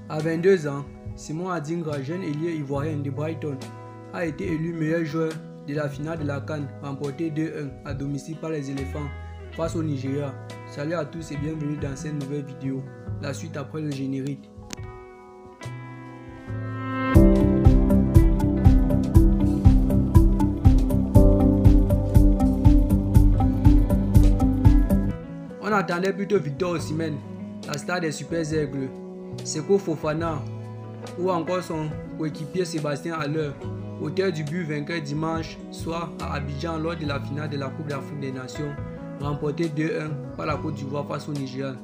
À 22 ans, Simon Adingra, jeune ailier ivoirien de Brighton, a été élu meilleur joueur de la finale de la CAN, remportée 2-1 à domicile par les éléphants face au Nigeria. Salut à tous et bienvenue dans cette nouvelle vidéo. La suite après le générique. On attendait plutôt Victor Osimhen, la star des Super Aigles, Seko Fofana ou encore son coéquipier Sébastien Haller, auteur du but vainqueur dimanche soir à Abidjan lors de la finale de la Coupe d'Afrique des Nations, remportée 2-1 par la Côte d'Ivoire face au Nigeria.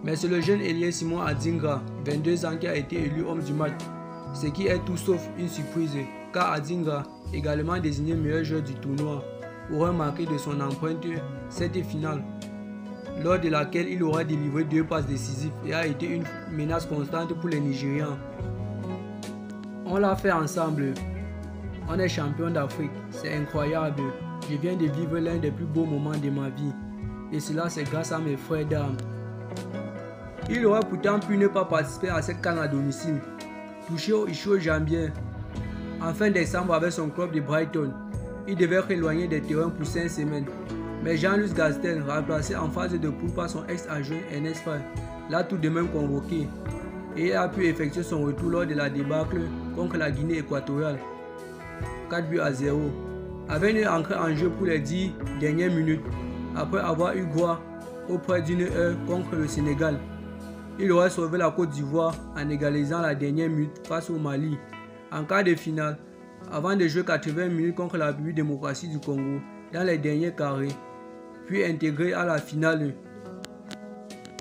Mais c'est le jeune ailier Simon Adingra, 22 ans, qui a été élu homme du match, ce qui est tout sauf une surprise, car Adingra, également désigné meilleur joueur du tournoi, aura marqué de son empreinte cette finale, lors de laquelle il aura délivré 2 passes décisives et a été une menace constante pour les Nigérians. On l'a fait ensemble. On est champion d'Afrique. C'est incroyable. Je viens de vivre l'un des plus beaux moments de ma vie. Et cela, c'est grâce à mes frères d'armes. Il aurait pourtant pu ne pas participer à cette CAN à domicile. Touché au ischio-jambier en fin décembre avec son club de Brighton, il devait être éloigné des terrains pour 5 semaines. Mais Jean-Luc Gastel, remplacé en phase de poule par son ex-adjoint Ernest Faye, l'a tout de même convoqué et il a pu effectuer son retour lors de la débâcle contre la Guinée équatoriale, 4-0, avec une entrée en jeu pour les 10 dernières minutes, après avoir eu droit auprès d'une heure contre le Sénégal. Il aurait sauvé la Côte d'Ivoire en égalisant la dernière minute face au Mali, en quart de finale, avant de jouer 80 minutes contre la République démocratique du Congo dans les derniers carrés, puis intégré à la finale.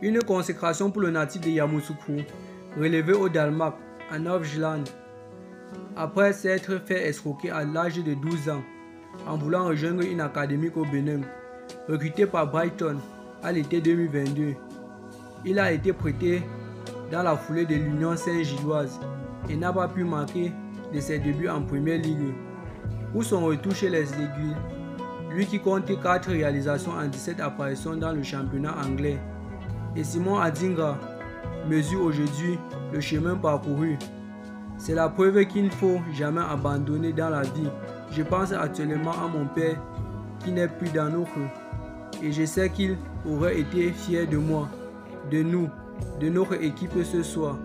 Une consécration pour le natif de Yamoussoukro, relevé au Danemark, en Norvège, après s'être fait escroquer à l'âge de 12 ans en voulant rejoindre une académie au Bénin. Recruté par Brighton à l'été 2022, il a été prêté dans la foulée de l'Union Saint-Gilloise et n'a pas pu marquer de ses débuts en Première Ligue. Pour son retour chez les Aiguilles, lui qui compte 4 réalisations en 17 apparitions dans le championnat anglais, et Simon Adingra mesure aujourd'hui le chemin parcouru. C'est la preuve qu'il ne faut jamais abandonner dans la vie. Je pense actuellement à mon père qui n'est plus dans nos rues, et je sais qu'il aurait été fier de moi, de nous, de notre équipe ce soir.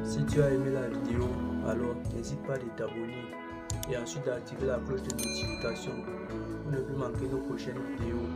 Si tu as aimé la vidéo, alors n'hésite pas à t'abonner et ensuite d'activer la cloche de notification pour ne plus manquer nos prochaines vidéos.